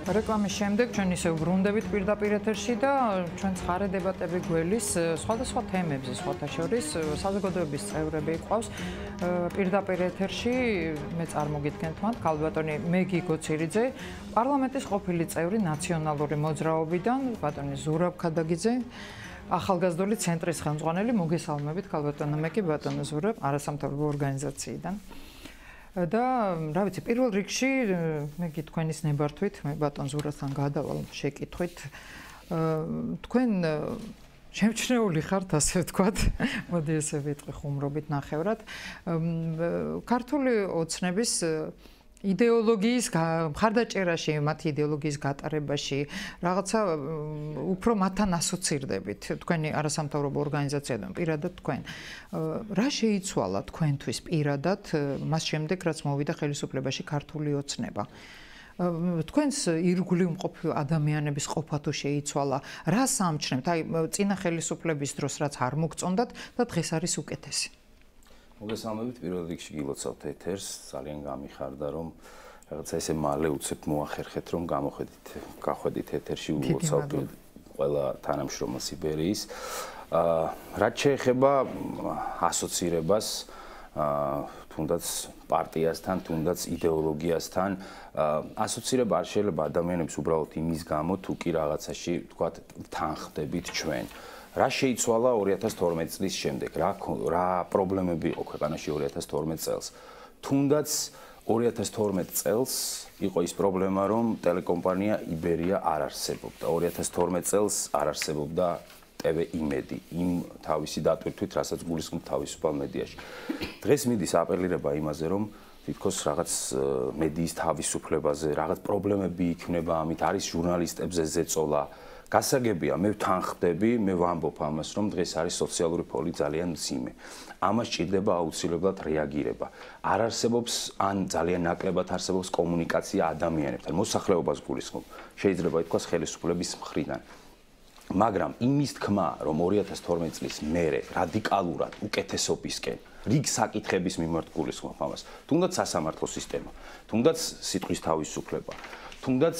რეკლამის შემდეგ ჩვენ ისევ ბრუნდებით პირდაპირ ეთერში და ჩვენ ცხარე დებატები გველის სხვადასხვა თემებზე, სხვათა შორის საზოგადოების წევრები ყავს პირდაპირ ეთერში. მე წარმოგიდგენთ მათ ქალბატონი მეგი გოცირიძე, პარლამენტის ყოფილი წევრი ნაციონალური მოძრაობიდან, ბატონი ზურაბ ქადაგიძე, ახალგაზრდული ცენტრის ხელმძღვანელი. მოგესალმებით ქალბატონო მეგი, ბატონო ზურაბ, არასამთავრობო ორგანიზაციიდან. და რა ვიცი, პირველ რიგში მეგი თქვენის ნებართვით, მე ბატონ ზურაბთან გადავალ შეკითხვით. თქვენ შემჩნეული ხართ, ასე ვთქვათ, მოდი ესე ვიტყვი ხუმრობით ნახევრად. ქართული ოცნების იდეოლოგიის მხარდაჭერაში, მათი იდეოლოგიის გატარებაში რაღაცა უფრო მათთან ასოცირდებით. თქვენი არასამთავრობო ორგანიზაციიდან პირადად თქვენ. რა შეიცვალა თქვენთვის პირადად მას შემდეგ, რაც მოვიდა ხელისუფლებაში ქართული ოცნება? თქვენს ირგვლივ მყოფი ადამიანების ყოფა თუ შეიცვალა? რა სამჩნევთ? აი, წინა ხელისუფლების დროს რაც არ მოგწონდათ და დღეს არის უკეთესი. მოგესალმებით, პირველ რიგში გილოცავთ ეთერს, ძალიან გამიხარდა, რომ რაღაცა ესე მალე უცებ მოახერხეთ, რომ გახვედით ეთერში, ულოცავთ ყველა თანამშრომელს იბერიის. რაც შეეხება ასოცირებას, თუნდაც პარტიასთან, თუნდაც იდეოლოგიასთან, ასოცირება არ შეიძლება ადამიანებს უბრალოდ იმის გამო, თუ კი რაღაცაში, თქვათ, თანხმდებით ჩვენ. რა შეიცვალა 2012 წლის შემდეგ? რა პრობლემები იყო ქვეყანაში 2012 წელს? თუნდაც 2012 წელს იყო ის პრობლემა, რომ ტელეკომპანია იბერია არ არსებობდა. 2012 წელს არ არსებობდა TV იმედი, იმ თავისი დატვირთვით, რასაც გულისხმობ თავისუფალ მედიაში. დღეს მიდის აპელირება იმაზე, რომ თითქოს რაღაც მედიის თავისუფლებაზე, რაღაც პრობლემები იქნება ამით, არის ჟურნალისტებზე ზეწოლა. გასაგებია, მე ვთანხმდები, მე ვამბობ ამას, რომ დღეს არის სოციალური ფონი ძალიან მძიმე. ამას ჭირდება აუცილებლად რეაგირება. არ არსებობს ან ძალიან ნაკლებად არსებობს კომუნიკაცია ადამიანებთან, მოსახლეობას გულისხმობ. შეიძლება ითქვას ხელისუფლების მხრიდან. მაგრამ იმის თქმა, რომ 2012 წლის მერე რადიკალურად უკეთესობისკენ რიგ საკითხების მიმართ გულისხმობ ამას. თუნდაც სასამართლო სისტემა, თუნდაც სიტყვის თავისუფლება, თუნდაც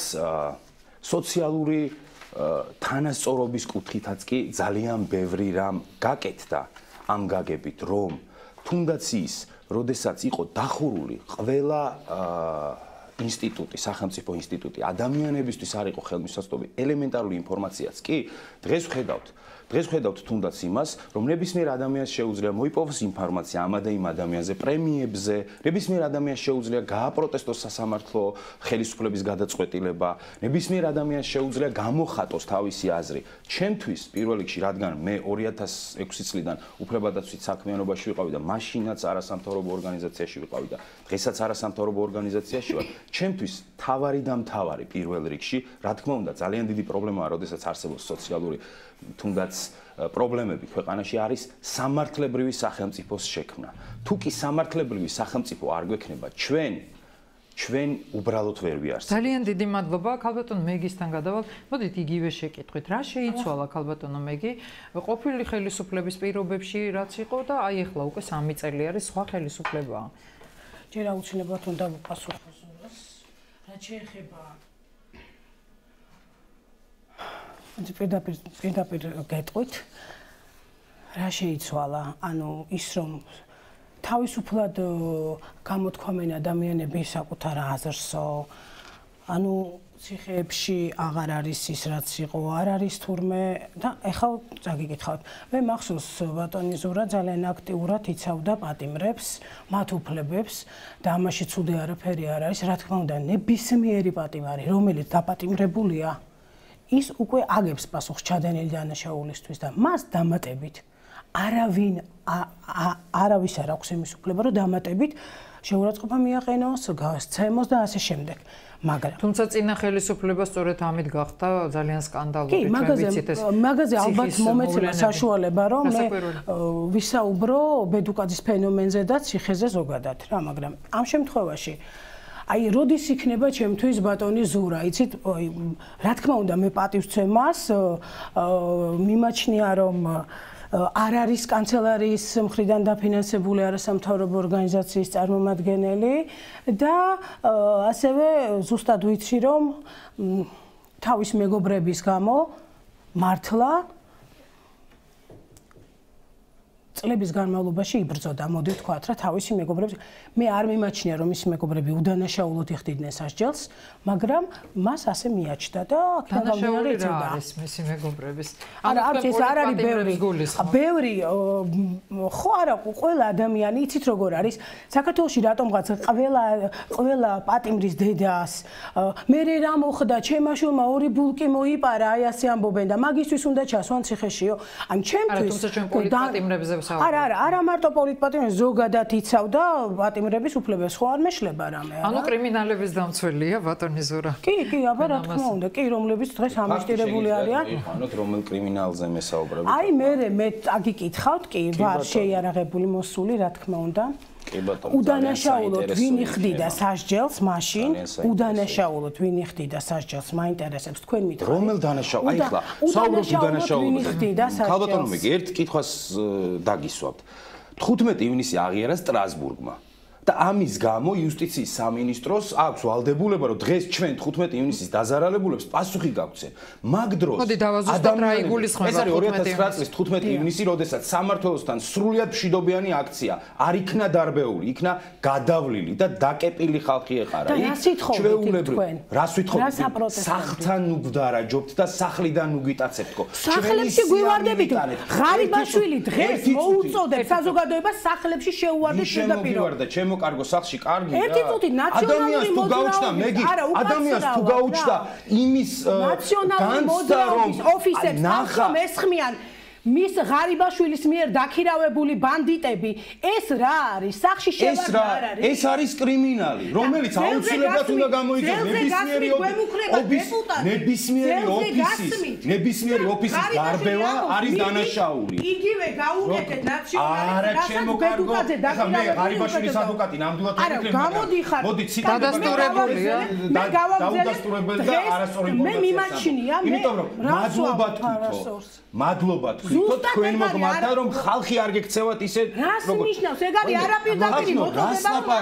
სოციალური თანასწორობის კუთხითაც კი ძალიან ბევრი რამ გაკეთდა ამ გაგებით, რომ თუნდაც ის, როდესაც იყო დახურული ყველა ინსტიტუტი, სახელმწიფო ინსტიტუტი, ადამიანებისთვის არ იყო ხელმისაწვდომი ელემენტარული ინფორმაციაც კი, დღეს ვხედავთ თუნდაც იმას, რომ ნებისმიერ ადამიანს შეუძლია მოიპოვოს ინფორმაცია ამ და იმ ადამიანზე, პრემიებზე, ნებისმიერ ადამიანს შეუძლია გააპროტესტოს სასამართლო ხელისუფლების გადაწყვეტილება, ნებისმიერ ადამიანს შეუძლია გამოხატოს თავისი აზრი. ჩემთვის პირველ რიგში, რადგან მე 2006 წლიდან უფლებადაცვით საქმიანობაში ვიყავი და მაშინაც არასამთავრობო ორგანიზაციაში ვიყავი და დღესაც არასამთავრობო ორგანიზაციაში ვარ, ჩემთვის თავარი და მთავარი პირველ რიგში, რა თქმა უნდა, ძალიან დიდი პრობლემაა, როდესაც არსებობს სოციალური თუნდაც პრობლემები ქვეყანაში არის სამართლებრივი სახელმწიფოს შექმნა. თუ კი სამართლებრივი სახელმწიფო არ გვექნება, ჩვენ უბრალოდ ვერ ვიარსებთ. ძალიან დიდი მადლობა, ქალბატონ მეგისთან გადავალ. მოდით იგივე შეკითხვით. რა შეიცვალა ქალბატონო მეგი ყოფილი ხელისუფლების პირობებში, რაც იყო და აი ახლა უკვე 3 წელი არის სხვა ხელისუფლებაა. ჯერ აუცილებლად უნდა ვუპასუხო ზურაბს. რაც შეეხება პირდაპირ გეტყვით, რა შეიცვალა, ანუ ის რომ თავისუფლად გამოთქვამენ ადამიანები საკუთარ აზრსო, ანუ ციხეებში აღარ არის ის რაც იყო, არ არის თურმე და ეხლა წაგიკითხავთ. მე მახსოვს ბატონი ზურა ძალიან აქტიურად იცავდა პატიმრებს, მათ უფლებებს და ამაში ცუდი არაფერი არ არის, რა თქმა უნდა, ნებისმიერი პატიმარი, რომელიც დაპატიმრებულია, ის უკვე აგებს პასუხს ჩადენილი დანაშაულისთვის და მას დამატებით არავის არ აქვს იმის უფლება, რომ დამატებით შეურაცხყოფა მიაყენოს, გასცემოს და ასე შემდეგ. მაგრამ თუმცა წინა ხელისუფლება სწორედ ამით გახდა ძალიან სკანდალური. კი, მაგაზე ალბათ მომეცემა საშუალება, რომ მე ვისაუბრო ბედუკაძის ფენომენზე და ციხეზე ზოგადად რა, მაგრამ ამ შემთხვევაში აი, როდის იქნება ჩემთვის ბატონი ზურა, იცით, რა თქმა უნდა, მე პატივცემას მიმაჩნია, რომ არ არის კანცელარიის მხრიდან დაფინანსებული არასამთავრობო ორგანიზაციის წარმომადგენელი და ასევე ზუსტად ვიცი რომ თავის მეგობრების გამო მართლა წლების განმავლობაში იბრძოდა, მოდი ვთქვათ რა თავისი მეგობრებს მე არ მიმაჩნია რომ ის მეგობრები უდანაშაულოდ იხდიდნენ სასჯელს, მაგრამ მას ასე მიაჩნდა და აქედან გამომდინარე ეწოდა. არის მისი მეგობრების. არა, ეს არ არის ბევრი, ხო არა, ყველა ადამიანი იცით როგორ არის, საქართველოში რატომღაც ყველა პატიმრის დედას, მე რა მოხდა, ჩემმა შვილმა ორი ბულკი მოიპარა, აი ასე ამბობენ და მაგისთვის უნდა ჩასვან ციხეშიო. ან ჩემთვის არა მარტო პოლიტპატიმრებს ზოგადად იცავდა პატიმრების უფლებას ხო არ მეშლება რამე არა ანუ კრიმინალების დამცველია ბატონი ზურა კი აბა რა თქმა უნდა კი რომლებიც დღეს ამნისტირებული არიან ანუ რომელ კრიმინალზე მესაუბრებით აი მე აგიკითხავთ კი ვარ შეიარაღებული მოსული რა თქმა უნდა უდანაშაულოდ ვინ იხდიდა სასჯელს მაშინ უდანაშაულოდ ვინ იხდიდა სასჯელს მაინტერესებს თქვენ მითხრა რომელ დანაშაულს აი ხლა საუბრობთ უდანაშაულობაზე ქალბატონო მე ერთ კითხვას დაგისვამთ 15 ივნისი აღიარა სტრასბურგმა და ამის გამო იუსტიციის სამინისტროს აქვს ვალდებულება რომ დღეს ჩვენ 15 ივნისის დაზარალებულებს პასუხი გავცენ მაგ დროს ადამიანები ეს არის 2009 წლის 15 ივნისი როდესაც სამმართველოსთან სრულიად მშვიდობიანი აქცია არ იქნა დარბეული იქნა გადავლილი და დაკეპილი ხალხი ეყარა ჩვეულებრივ რას ვითხოვთ სახლთან უგდარაჯობთ და სახლიდან უგიტაცებთო სახლებში გვივარდებით ღარიბაშვილი დღეს მოუწოდებს საზოგადოებას სახლებში შეუვარდეთ პირდაპირ კარგო სახლში კარგი ერთი წუთი ნაციონალური მოძრაობის ადამიანს თუ გაუჩნდა იმის განცდარობის ოფისებს ახლა ესხმიან მის ღარიბაშვილის მიერ დაქირავებული ბანდიტები ეს რა არის სახში შევარდა არ არის ეს არის კრიმინალი რომელიც აუცილებლად უნდა გამოიგოს ნებისმიერი ოფისის გარბევა არის დანაშაული იგივე გაუკეთეთ ნაციონალური მე ღარიბაშვილის ადვოკატი ნამდვილად გამოდიხარ მოდი დადასტურებულია დაუდასტურებელი და არასწორი მე მიმაჩნია იმიტომ რომ მადლობა თვითონ თქვენ მოგმართა რომ ხალხი არ გექცევათ ისე როგორ ნიშნავს ეგ არის არაპირდაპირი მოწოდება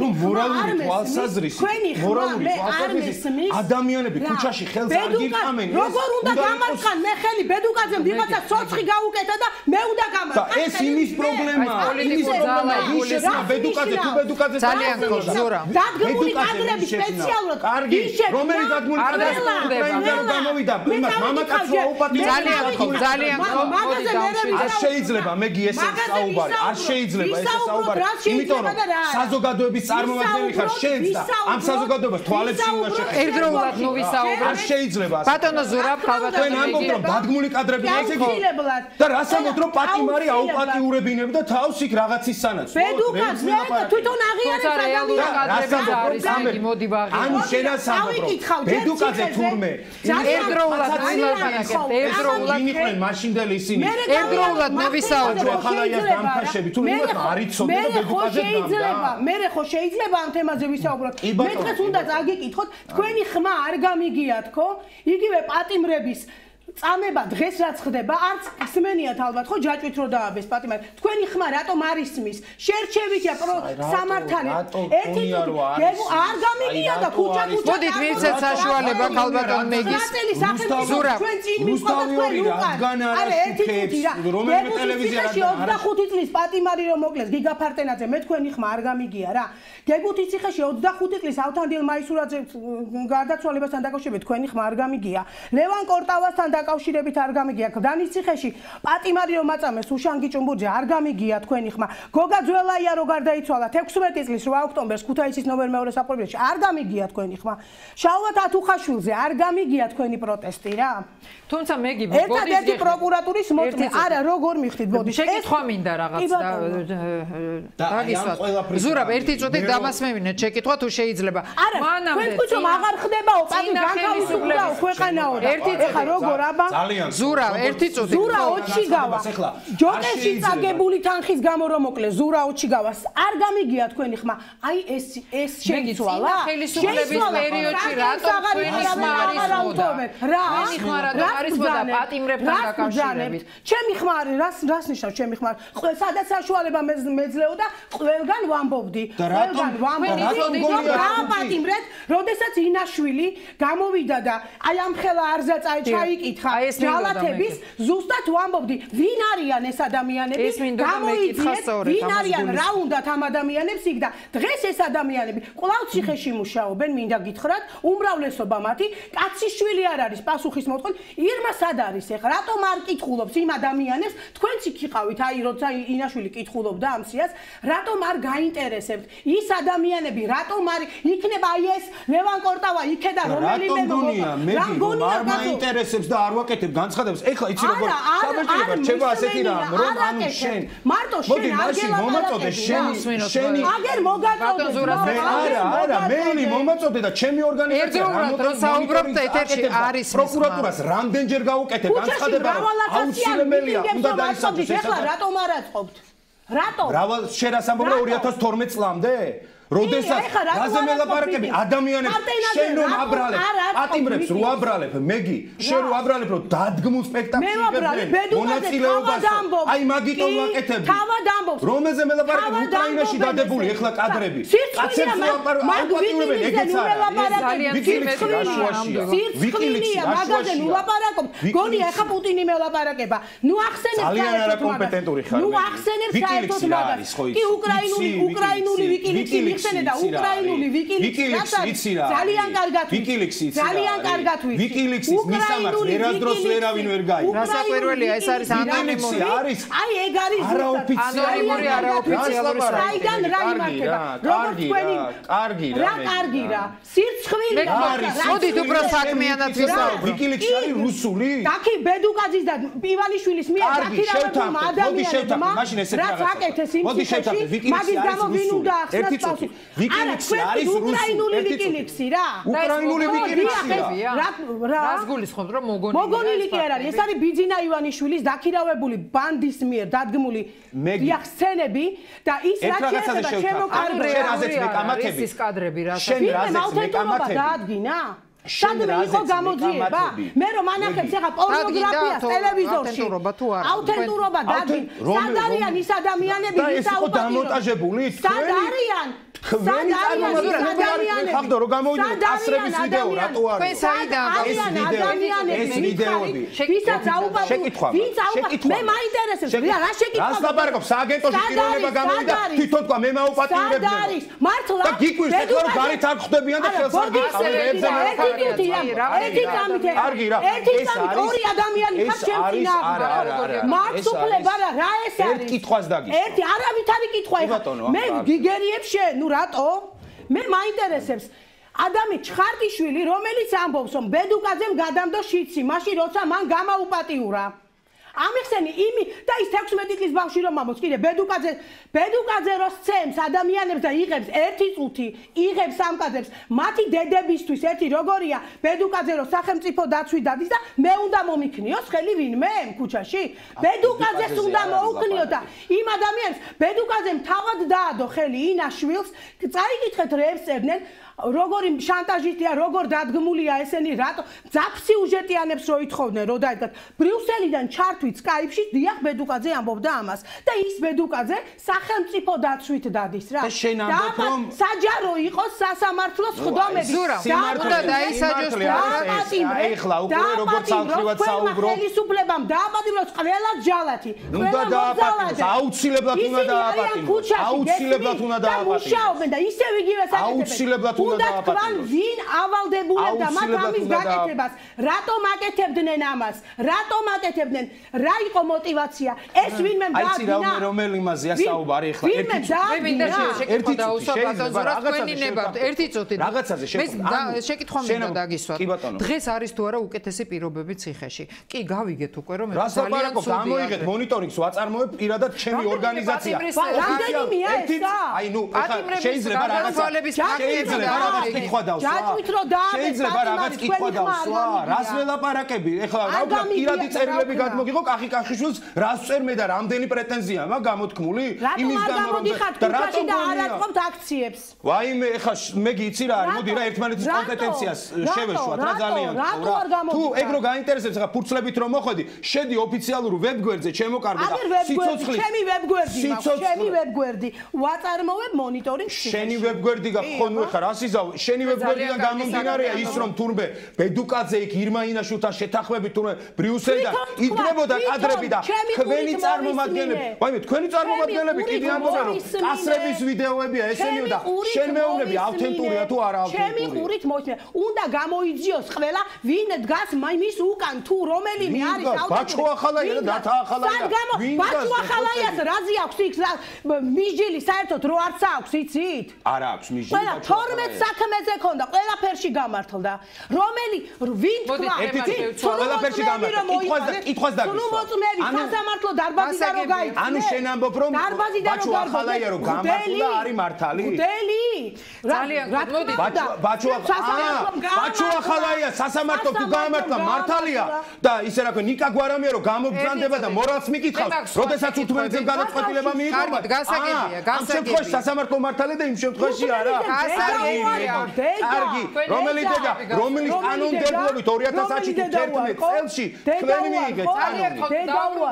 რომ მორალური თვალსაზრისით ადამიანები ქუჩაში ხელს არ გიყამენ როგორ უნდა გამარხან მე ხელი ბედუკაძე ვიღაცა ცოცხი გაუკეთა და მე უნდა გამარხან ეს იმის პრობლემაა ბედუკაძე თუ ბედუკაძე ძალიან გზურა დადგმული კადრები სპეციალურად კარგი რომელი დადგმული კადრები გამოვიდა იმას მამაკაცო ძალიან არ შეიძლება მე გიესე საუბარი არ შეიძლება ესე საუბარი იმიტომ რომ საზოგადოება წარმომადგენელი ხარ შენც და ამ საზოგადოებას თვალებში უნდა შეხება. ერთდროულად მოვისაუბროთ. არ შეიძლება. ბატონო ზურაბ ხალბატონი თქვენ ამბობთ რომ დადგმული კადრები ესე და რას ამბობთ რომ პატიმარი აუპატიურებინებდა თავს იქ რაღაცის სანაცვლოდ. ბედუკაძე თვითონ აღიარებს რეალური კადრები არის იგი მოდი ვაღიაროთ. ანუ შენაც ამბობ რომ ბედუკაძე თურმე ერთდროულად მილადიანაკებთ ერთდროულად იმიყვნენ მაშინდელი ისინი ერთდროულად მოვისაუბროთ. ხალაიას დამქაშები თუ იმათ არ იცოდე და ბედუკაძე დამდა. მე ხო შეიძლება ამ თემაზე ვისაუბროთ. მე დღეს უნდა წაგიკითხოთ, თქვენი ხმა არ გამიგიათ, ხო? იგივე პატიმრების წამება დღეს რაც ხდება, არც ისმენიათ ალბათ, ხო, ჯაჭვით რო დააბეს პატიმარი. თქვენი ხმა რატომ არ ისმის? შერჩევითია სამართალი. ერთი არ გამიგია და ქუჩა მოდით მიცეთ საშუალება ხალბატონ მეგის ზურაბ ჩვენ წინ მიყავთ რადგან არ არის რომელიმე ტელევიზიაში 25 წლის პატიმარი რომ მოკლეს გიგაფარტენაძე მე თქვენი ხმა არ გამიგია რა. გეგუთი ციხეში 25 წლის ავთანდილ მაისურაძე გარდაცვალებასთან დაკავშირებით თქვენი ხმა არ გამიგია. ლევან კორტავასთან დაკავშირებით არ გამიგია. გდანის ციხეში პატიმარი რომ აწამეს უშანგი ჭუმბურჯი არ გამიგია თქვენი ხმა. გოგა ძველაია რო გარდაიცვალა 16 წლის 8 ოქტომბერს ქუთაისის ნომერ მეორე საპრობილებში არ გამიგია თქვენი ხმა. შალვა თათუხაშვილზე არ გამიგია თქვენი პროტესტი რა. თუმცა მეგი ერთადერთი პროკურატურის მოწმე არა როგორ მიხდით ბოდი შეკითხვა მინდა რაღაც დაგისვათ ზურაბ ერთი წუთით დამასმევინეთ შეკითხვა თუ შეიძლება მანამდე თქვენ თვითონ აღარ ხდებაო პატიმ განთავისუფლების ქვეყანაო და ეხა როგორ დაბა. ზურა, ერთი წუთი. ზურა ოჩიგავა. ჯონეში წაგებული თანხის გამო რომ მოკლე ზურა ოჩიგავა. არ გამიგია თქვენი ხმა. აი ეს შეიცვალა. ხელისუფლების პერიოდში რატომ თქვენი ხმა არის მოდა? რა? ხმა რატომ არის მოდა პატიმრებთან დაკავშირებით? ჩემი ხმა არის, რას ნიშნავს ჩემი ხმა? სადაც საშუალება მეძლეოდა, ყველგან ვამბობდი. ყველგან ვამბობდი. გააპატიმრეთ, როდესაც ინაშვილი გამოვიდა და აი ამ ხელა არზა ჩაიკითხა ჯალათების, ზუსტად ვამბობდი, ვინ არიან ეს ადამიანები? გამოიძიეთ, ვინ არიან, რა უნდათ ამ ადამიანებს იქ და დღეს ეს ადამიანები კვლავ ციხეში მუშაობენ, მინდა გითხრათ, უმრავლესობა მათი კაციშვილი არ არის პასუხისმოწყალე. ირმა სად არის ეხლა? რატომ არ კითხულობს იმ ადამიანებს? თქვენც იქ იყავით, აი როცა ინაშვილი კითხულობდა ამ სიას, რატომ არ გაინტერესებთ ის ადამიანები, რატომ არ იქნება აი ეს ლევან კორტავა იქედა რომელიმე რა მგონია არ მაინტერესებს და არ ვაკეთებ განცხადებას. ეხლა იცი როგორ საბჭოება რჩება ასეთი რამ, რომ ანუ შენ მარტო შენ არ მომაწოდე შენი აგერ მოგაწოდე არა მეილი მომაწოდე და ჩემი ორგანიზაცია რომ საუბრობთ ეთერში არის პროკურატურას რამდენჯერ გავუკეთებ განცხადება აუცილებელია უნდა დაისაჯოს ეხლა რატომ არ აწყობთ? რატომ? მრავალ შენ ასამბლეა 2012 წლამდე? როდესაც გაზე მელაპარაკები ადამიანებს შენ რომ აბრალებ პატიმრებს რო აბრალებ მეგი შენ რო აბრალებ რომ დადგმულ სპექტაკლში მონაწილეობას აი მაგიტომ ვაკეთებ რომელზე მელაპარაკები უკრაინაში დადებული ეხლა კადრები კაცებს აუპატიურებენ ეგეც არის ვიკილიკსი მაგაზე ულაპარაკობ გონი ეხა პუტინი მელაპარაკება ნუ ახსენებ ძალიან არაკომპეტენტური ხარ ნუ ახსენებ საერთოდ მაგას კი უკრაინული ვიკილიკსი და უკრაინული ვიკილიკსი ძალიან კარგად ვიკილიქსის მისამართს ვერასდროს ვერავინ ვერ გაიგო რასაკვირველია ეს არის ანონიმური აი ეგ არის არაოფიციალური საიდან რა იმართება როგორც თქვენი კარგი რა სირცხვილი მოდით უფრო საქმიანად ვისაუბროთ ვიკილიქსი არის რუსული დაკი ბედუკაძის და პივალიშვილის მიერ დაქირავებულმა ადამიანებმა რაც აკეთეს იმ ციხეში მაგის გამო ვინ უნდა ახსნას ვიკილიქსი არის უკრაინული ვიკილიქსი რა უკრაინული ვიკილიქსი რა რას გულისხმობთ რომ მოგონილი კი არ არის ეს არის ბიძინა ივანიშვილის დაქირავებული ბანდის მიერ დადგმული სცენები და ის რაც შეეხება ჩემო ის კადრები რა შენ რაზეც მეკამათები დაადგინა სადმე იყო გამოძიება მე რომ ანახებს ახლა პორნოგრაფიას ტელევიზორში აუთენტურობა დადგინ სად არიან ის ადამიანები ვისაუბრებთ დამონტაჟებული სად არიან თქვენი წარმომადგენლები ხავდო რომ გამოვიდნენ ასრების ვიდეო რატო არის ეს ვიდეოები ვისაც აუპატურებთ ვინც აუპატურებთ მე მაინტერესებს რა შეკითხვა რას ლაპარაკობ სააგენტოში პიროვნება გამოვიდა თვითონ თქვა მე მაუპატიურებდნენ მართლა და გიკვირს ეხლა რომ გარეთ არ ხვდებიან და ხელს არ გიყავებებზე ერთი წამით ორი ადამიანი ხარ ჩემ წინააღმდეგ მაქვს უფლება რა ეს არის ერთ კითხვას დაგისვა ერთი არავითარი კითხვა ეხლა მე გიგერიებ შენ ნუ რატო მე მაინტერესებს ადამი ჩხარტიშვილი რომელიც ამბობს რომ ბედუკაძემ გადამდო შიცი მაშინ როცა მან გამაუპატიურა ამიხსენი იმი და ის 16 წლის ბავშვი რომ ამბობს კიდე ბედუკაძე რო სცემს ადამიანებს და იღებს ერთი წუთი იღებს სამკაცებს მათი დედებისთვის ერთი როგორია ბედუკაძე რო სახელმწიფო დაცვით დადის და მე უნდა მომიქნიოს ხელი ვინმე ქუჩაში ბედუკაძეს უნდა მოუქნიო და იმ ადამიანებს ბედუკაძემ თავად დაადო ხელი ინაშვილს წაიკითხეთ რეებს წერდნენ როგორი შანტაჟისტია როგორ დადგმულია ესენი რატო ძაფსიუჟეტიანებს რო ითხოვდნენ რო დაიდგათ ბრიუსელიდან ჩართვით სკაიპში დიახ ბედუკაძე ამბობდა ამას და ის ბედუკაძე სახელმწიფო დაცვით დადის რა და საჯარო იყოს სასამართლოს ხდომები უნდა დაისაჯოს ეხლა უკვე როგორც სამხრივად საუბრობ ხელისუფლებამ დააპატიმროს ყველა ჯალათი უნდა დააპატიმროს აუცილებლად უნდა დააპატიმროს აუცილებლად უნდა დააპატიმროს მუშაობენ და ისევ იგივე აუცილებლად უნდა თქვენ ვინ ავალდებულებდა მათ ამის გაკეთებას რატომ აკეთებდნენ ამას რატომ აკეთებდნენ რა იყო мотиваცია ეს ვინმე დაადგინა აი რომელ იმაზეა საუბარი ახლა ერთი წუთი რაღაცაზე შეკითხვა მინდა დაგისვათ დღეს არის თუ არა უკეთესი პირობები ციხეში კი გავიგეთ უკვე რომ ძალიან ცუდია გამოიგეთ მონიტორინგს ვაწარმოებ პირადად ჩემი ორგანიზაცია რამდენიმეა ეს და აი ნუ ახლა შეიძლება რაღაცა რაღაც კითხვა დავსვა. შეიძლება რაღაც კითხვა დავსვა. რას ველაპარაკები? ეხლა რა ვქნა, პირადი წერილები გადმოგიღო კახი-კახიშვილს, რას წერმე და რამდენი პრეტენზია მაქვს გამოთქმული? იმის გამო რომ და რატომ არ აწყობთ აქციებს? ვაიმე, ეხლა მე გიცი რა არის, მოდი რა ერთმანეთის კომპეტენციას შევეშვათ რა ძალიან რა. თუ ეგ რო გაინტერესებს ახლა ფურცლებით რომ მოხვედი, შედი ოფიციალურ ვებგვერდზე, ჩემო კარგი და სიცოცხლე. ჩემი ვებგვერდი მაქვს, ჩემი ვებგვერდი. ვაწარმოებ მონიტორინგს. შენი ვებგვერდი გახონუ ახლა რა სიზავ? შენი ვებგვერდიდან გამომდინარეა ის რომ თურმე ბედუკაძე იქ ირმა-ინაშვილთან შეთანხმებით თურმე ბრიუსელიდან იდგებოდა კადრები და თქვენი წარმომადგენლები. ვაიმე, თქვენი წარმომადგენლები კიდე ამბობენ რომ კასრების ვიდეოებია ესენიო და შენ მეუბნები ავთენტურია თუ არა ავთენტურია. ჩემი ყურით მოიწე. უნდა გამოიძიოს ყველა ვინ დგას მის უკან თუ რომელიმე არის ავთენტური. ბაჩო ახალაია და დათა ახალაია. ბაჩო ახალაიას რაზი აქვს იქ მისჯილი საერთოდ რო არც აქვს იცით? არა აქვს მისჯილი. ყველა 12 საქმეზე ქონდა, ყველაფერში გამართლდა. რომელი ვინ თქვა? ყველაფერში გამართლდა. კითხვას დაგისვა. ნუ მოწმები სასამართლო დარბაზიდან რო გაიწნე. ანუ შენ ამბობ რომ ბაჩო ახალაია რო გამართლა არის მართალი? გუდელი. ძალიან მოდი ბაჩო ახალაია სასამართლო თუ გამართლა მართალია და ისე რა ქვია ნიკა გვარამია რომ გამოგზანდება და მორალს მიკითხავს, როდესაც უთმენძემ გადაწყვეტილება მიიღო. გასაგებია, ამ შემთხვევაში სასამართლო მართალია და იმ შემთხვევაში არა. კარგი, რომელი დედა, რომლის კანონმდებლობით 2011 წელს თქვენ მიიღეთ კანონი.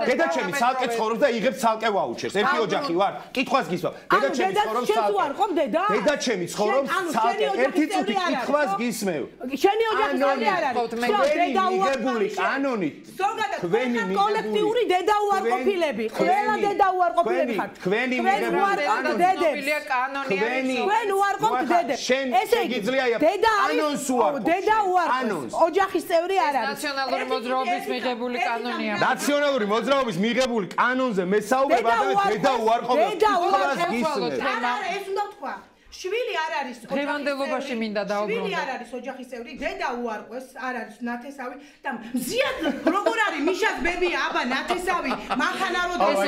დედაჩემი ცალკე ცხოვრობს და იღებს ცალკე ვაუჩერს. ერთი ოჯახი ვარ. კითხვას გისვა. დედაჩემი ცხოვრობს ცალკე. დედაჩემი ცხოვრობს ცალკე. ერთი წუთი კითხვას გისმევ. შენი ოჯახი ცალკე არ არის. თქვენი მიღებული კანონით. თქვენი კოლექტიური დედაუარყოფილები. ყველა დედაუარყოფილები ხართ. თქვენი მიღებული კანონი. თქვენ უარყოფთ დედებს. ესე იგი დედა არის დედა უარყოფს. ოჯახის წევრი არ არის. ნაციონალური მოძრაობის მიღებული კანონია. ნაციონალური მოძრაობის მიღებული კანონზე მე საუბრობ და დედა უარყოფს. დედა უარყოფს. ეს უნდა თქვა. შვილი არ არის დღევანდელობაში მინდა დაუბრუნდე. შვილი არ არის ოჯახის წევრი, დედა უარყვეს, არ არის ნათესავი და მზიად როგორ არის მიშას ბებია, აბა ნათესავი, მანქანა რო ეს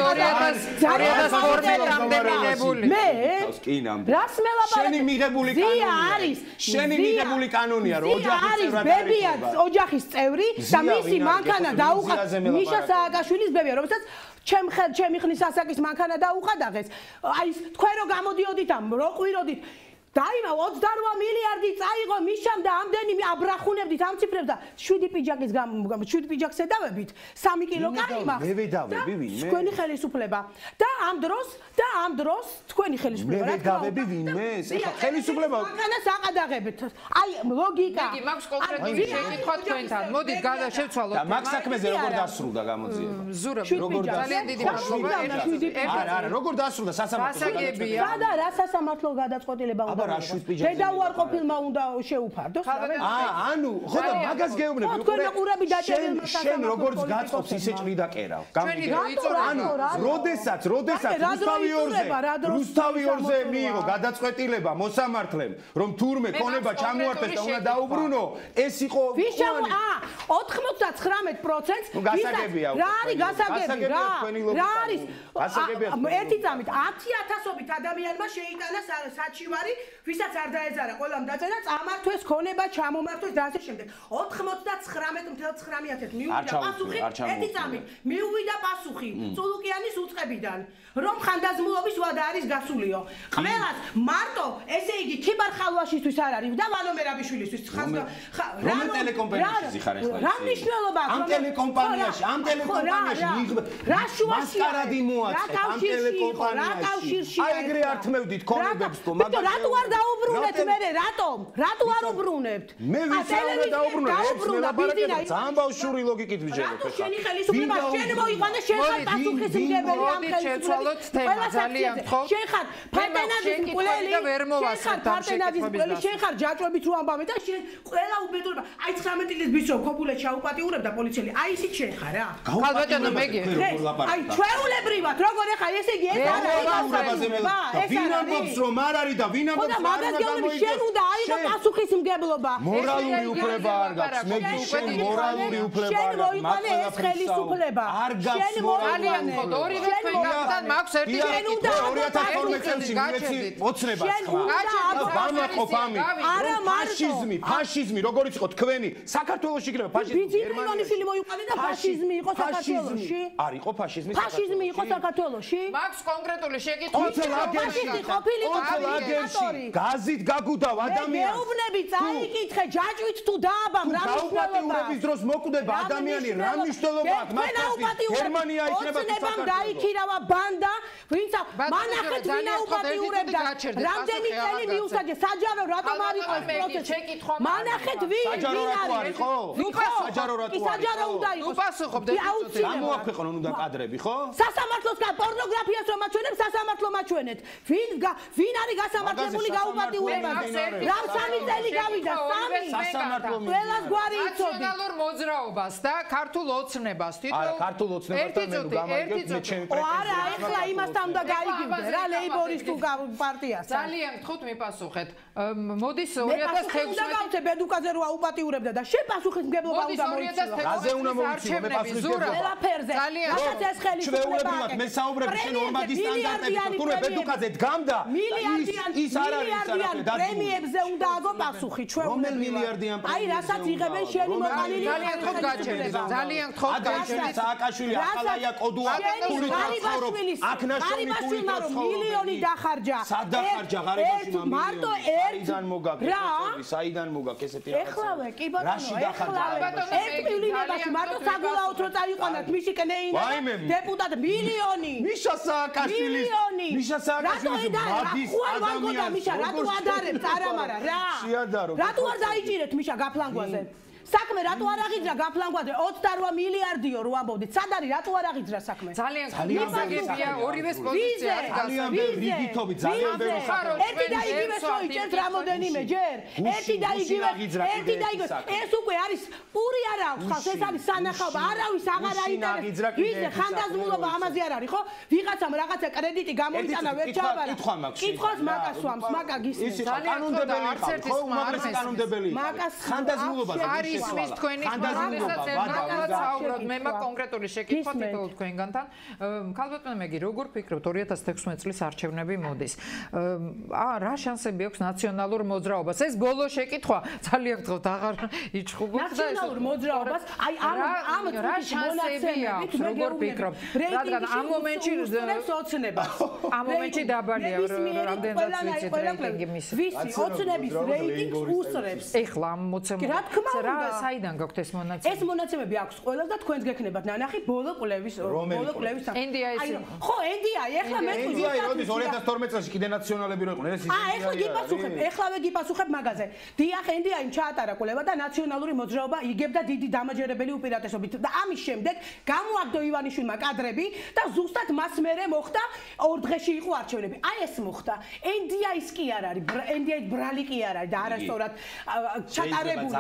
2012-მდე მიღებული. მე კი ნამდვილად. რას მელაპარაკე? შენი მიღებული კანონია. არის. შენი მიღებული კანონია, რომ ოჯახის წევრად არის ბებია, ოჯახის წევრი და მისი მანქანა დაუყა მიშა სააკაშვილის ბებია, რომელსაც ჩემი ხნის ასაკის მანქანა დაუყადაღეს. აი თქვენ რო გამოდიოდით ამ რო ყვიროდით დაიმა 28 მილიარდი წაიღო მიშამ და ამდენი აბრახუნებდით ამ ციფრებს და 7 პიჯაკის 7 პიჯაკს ედავებით 3 კილო კარი მაქვს. მე ვედავები ვინმე? თქვენი ხელისუფლება და ამ დროს თქვენი ხელისუფლება რა თქმა უნდა. მე ვედავები ვინმე? ეხლა ხელისუფლება მანქანას აყადაღებით. აი ლოგიკა. იგი მაქვს კონკრეტული შეკითხვა თქვენთან. მოდით შევცვალოთ. და მაგ საქმეზე როგორ დასრულდა გამოძიება? როგორ ძალიან დიდი მადლობა. არა, როგორ დასრულდა სასამართლო გადაწყვეტილება? სადა რა სასამართლო გადაწყვეტილება უნდა? დედა უარყოფილმა უნდა შეუფარდოს. ანუ ხოდა მაგას გეუბნები. თქვენ ყურები დაჭერილმა შენ როგორც გაწყობს ისე ჭრიდა კერავ. ანუ როდესაც რუსთავი ორზე მიიღო გადაწყვეტილება მოსამართლემ, რომ თურმე ქონება ჩამოართეს და უნდა დაუბრუნო, ეს იყო 99%-ს გასაგებია. რა არის გასაგები? რა არის? ერთი წამით 10,000-ობით ადამიანმა შეიტანა საჩივარი, ვისაც არ დაეზარა ყველამ დაწერა, წამართვეს ქონება, ჩამომართვეს და ასე შემდეგ. 99.9% მიუვიდა პასუხი, ერთი წამით მიუვიდა პასუხი წულუკიანის უწყებიდან, რომ ხანდაზმულობის ვადა არის გასულიო. ყველას მარტო ესე იგი ქიბარ ხალვაშისთვის არ არის და ვანო მერაბიშვილისთვის. რომელ ტელეკომპანიაში ხარ ახლა? რა მნიშვნელობა აქვს? ამ ტელეკომპანიაში რა მასკარადი მოაწყე ამ ტელეკომპანიაში. აი ეგრე ართმევდით ქონებებს თუ მაგრამ რატო არ დაუბრუნებთ მე? რატო არ უბრუნებთ? მე ვიცი რა დაუბრუნე. ძალიან ბავშვური ლოგიკით ვიჯერებ. რატო შენი ხელისუფლება შენ მოიყვანე შენ ხარ პასუხისმგებელი ამ ხელისუფლებას თემა ძალიან გთხოვთ. შენ ხარ პარტენადის მკვლელი და ვერ მოვასწრებ პარტენადის მკვლელი შენ ხარ ჯაჭვებით რო ამბავე და შენ ყველა უბედურება აი 19 წლის ბიჭო ქობულეთში აუპატიურებდა პოლიციელი აი ისიც შენ ხარ რა. ხალბატონო მეგი აი ჩვეულებრივად როგორ ეხა ესე იგი ეს არ არის ვინ ამბობს რომ არ არის და ვინ ამბობს და მაგას გეუბნები შენ უნდა აიღო პასუხისმგებლობა. მორალური უფლება არ გაქვს. მეგი შენ მორალური უფლება არ გაქვს. შენ მოიყვანე ეს ხელისუფლება. არ გაქვს მორალური უფლება. ორივე თქვენგან მაქვს ერთი შენ უნდა 2012 წელს მივეცი ოცნებას ხმა. ვამაყოფ ამით. არა მარტო. ფაშიზმი როგორიც იყო თქვენი საქართველოში იქნება ფაშიზმი. ბიძინიშვილი მოიყვანე და ფაშიზმი იყო საქართველოში. არ იყო ფაშიზმი საქართველოში. ფაშიზმი იყო საქართველოში. მაქვს კონკრეტული შეკითხვა. ფაშიზმი ყოფილი კონცლაგერში გაზით გაგუდავ ადამიანს. მეუბნები წაიკითხე ჯაჭვით თუ დააბამ რა მნიშვნელობა. გაუპატიურების დროს მოკვდება ადამიანი რა მნიშვნელობა აქვს მაგას. გერმანია იქნება თუ საქართველო. დაიქირავა ბანდა, ვინც მანახეთ ვინ აუპატიურებდა. რამდენი წელი მიუსაჯე საჯარო რატომ არ იყო ეს პროცესი? მანახეთ ვინ არის? საჯარო რატო არის? საჯარო უნდა იყოს. უპასუხობდეთ. გამოაქვეყნონ უნდა კადრები, ხო? სასამართლოს პორნოგრაფიას რომ აჩვენებს, სასამართლო მაჩვენეთ. ვინ არის გასამართლებული გაუპატიურებაზე? რა სამი წელი გავიდა? სამი. სასამართლო ყველას გვარი იცოდი. ნაციონალურ მოძრაობას და ქართულ ოცნებას თვითონ არა, ქართულ ოცნებასთან მე გამარჯვებ მე ჩემი პრეტენზია. არა, ეხლა იმასთან უნდა გაიგივდე რა ლეიბორისტულ პარტიასთან. ძალიან გთხოვთ მიპასუხეთ. მოდის მე 2016 უნდა გავწე ბედუკაზე რო აუპატიურებდა და შენ პასუხისმგებლობა უნდა მოიცილო. გაზე უნდა მოიცილო მე პასუხისმგებლობა. ყველაფერზე. რასაც ეს ხელისუფლება აკეთებს. მე საუბრები შენ ორმაგი სტანდარტებით თურმე ბედუკაზე დგამდა. ის არ არის არაფერი და პრემიებზე უნდა აგო პასუხი ჩვეულებრივად. აი რასაც იღებენ შენი მოყალილი. ძალიან გთხოვთ გაჩერდეთ. ძალიან გთხოვთ გაჩერდეთ. სააკაშვილი ახალაია კოდუა თურით ცხოვრობ. აკნაშოვი თურით მილიონი დახარჯა. სად დახარჯა ღარიბაში მარტო ერთ საიდან მოგაგებს? საიდან მოგაგებს ესეთი რაღაცა? ეხლავე კი ბატონო, ეხლავე. ერთ მილიონებაში მარტო საგულაოთ რო წაიყვანათ მისი კნეინა დეპუტატ მილიონი. მიშა სააკაშვილის მიშა სააკაშვილის მადის ადამიანი. მიშა რატო ადარებს არამარა რა? რატო არ დაიჭირეთ მიშა გაფლანგვაზე? საქმე რატო არ აღიძრა გაფლანგვაზე 28 მილიარდიო რო ამბობდით სად არის რატო არ აღიძრა საქმე ძალიან გაგებია ორივეს პოზიცია ძალიან რიგითობით ძალიან ბევრი საქმე ერთი და იგივე შოიჭერთ რამოდენიმე ჯერ ერთი და იგივე ეს უკვე არის პური არ აქვს ხალხს ეს არის სანახაობა არავის აღარ აინტერესებს ვიზე ხანდაზმულობა ამაზე არ არის ხო ვიღაცამ რაღაცა კრედიტი გამოიტანა ვერ ჩააბარა კითხავს მაკას სვამს მაკა გისმენს კანონდებელი ხო უმაღლესი კანონდებელი ხანდაზმულობა არის მის თქვენი ხმაურისაც ერთად საუბრობთ მე მაგ კონკრეტული შეკითხვა თითოეულ თქვენგანთან ქალბატონო მეგი როგორ ფიქრობთ 2016 წლის არჩევნები მოდის რა შანსები აქვს ნაციონალურ მოძრაობას ეს ბოლო შეკითხვა ძალიან გთხოვთ აღარ იჩხუბოთ და ნაციონალურ მოძრაობას აი ამ რა შანსები აქვს როგორ ფიქრობთ რადგან ამ მომენტში ამ მომენტში დაბალია რამდენად ვიცით რეიტინგი მის ვისი ოცნების რეიტინგს უსწრებს ეხლა ამ მოცემულს რა საიდან გაქვთ ეს მონაცემები? ეს მონაცემები აქვს ყველას და თქვენს გექნებათ ნანახი ბოლო კვლევის NDI-ს. ხო, NDI, ეხლა მე თქვი NDI როდის 2012 წელს კიდე ნაციონალები რო იყვნენ ეს ის ეხლა გიპასუხებ, ეხლავე გიპასუხებ მაგაზე. დიახ, NDI-მ ჩაატარა კვლევა და ნაციონალური მოძრაობა იგებდა დიდი დამაჯერებელი უპირატესობით და ამის შემდეგ გამოაგდო ივანიშვილმა კადრები და ზუსტად მას მერე მოხდა 2 დღეში იყო არჩევნები. აი ეს მოხდა. NDI-ს კი არ არის, NDI-ს ბრალი კი არ არის და არასწორად ჩატარებული.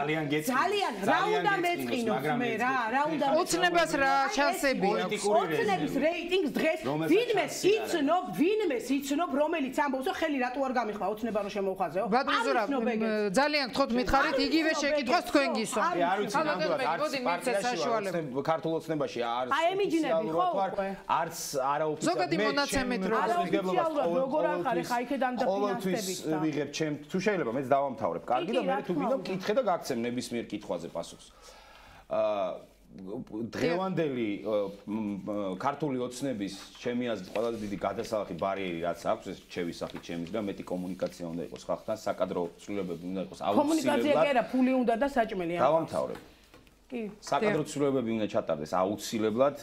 ძალიან რა უნდა მეწყინოს მე რა უნდა ოცნებას რა შანსები აქვს ოცნების რეიტინგს დღეს ვინმეს იცნობ რომელიც ამბობს რომ ხელი რატო არ გამიხვა ოცნება რომ შემოუხაზეო ბატონზურა ძალიან გთხოვთ მითხარით იგივე შეკითხვას თქვენ გისვა არ ვიცი ნამდვილად არც ქართულ ოცნებაში არც არც არაოფიციალურად ზოგადი მონაცემით როგორ ახარ ხა იქედან და ფინანსებით ვიღებ ჩემ თუ შეიძლება მეც დავამთავრებ კარგი და მე თუ გინდა მკითხე და გაგცემ ნებისმიერ კითხვაზე პასუხს. დღევანდელი ქართული ოცნების ჩემი აზრით ყველაზე დიდი გადასახადი ბარიერი რაც აქვს ეს ჩემი სახით ჩემისგან მეტი კომუნიკაცია უნდა იყოს ხალხთან საკადრო ცვლილებები უნდა იყოს აუცილებლად კომუნიკაცია კი არა ფული უნდა და საჭმელი ამბავს. დავამთავრებ. კი. საკადრო ცვლილებები უნდა ჩატარდეს აუცილებლად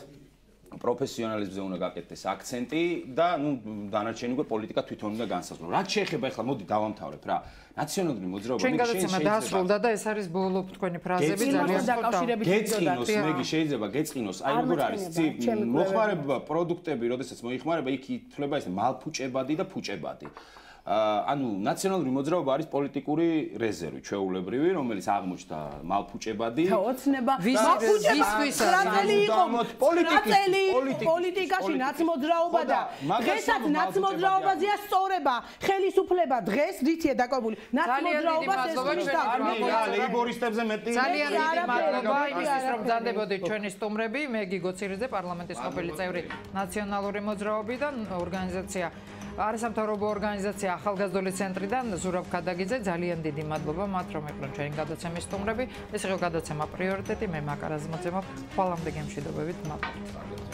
პროფესიონალიზმზე უნდა გაკეთდეს აქცენტი და ნუ დანარჩენი უკვე პოლიტიკა თვითონ უნდა განსაზღვრო. რაც შეეხება ახლა მოდი დავამთავრებ რა. ნაციონალური მოძრაობა ჩვენ გადაცემა დაასრულდა და ეს არის ბოლო თქვენი ფრაზები ძალიან დაკავშირებით გეწყინოს მეგი შეიძლება გეწყინოს აი როგორ არის მოხმარება პროდუქტები როდესაც მოიხმარება იქ ითვლება ეს მალფუჭებადი და ფუჭებადი ანუ ნაციონალური მოძრაობა არის პოლიტიკური რეზერვი, ჩვეულებრივი, რომელიც აღმოჩნდა მალფუჭებადი. ოცნება პოლიტიკაში ნაცმოძრაობა და დღესაც ნაცმოძრაობაზეა სწორება, ხელისუფლება დღეს რითია დაკავებული. ნაცმოძრაობას ლეიბორისტებზე მეტი ძალიან დიდი მადლობა იმისთვის რომ ბრძანდებოდით ჩვენი სტუმრები, მე გიგო ცირძე პარლამენტის ყოფილი წევრი ნაციონალური მოძრაობიდან ორგანიზაცია არასამთავრობო ორგანიზაცია ახალგაზრდული ცენტრიდან ზურაბ ქადაგიძე ძალიან დიდი მადლობა მათ რომ იყვნენ ჩვენი გადაცემის სტუმრები ეს იყო გადაცემა პრიორიტეტი მე მაკარაზ მოძემო ხვალამდე გემშვიდობებით მადლობა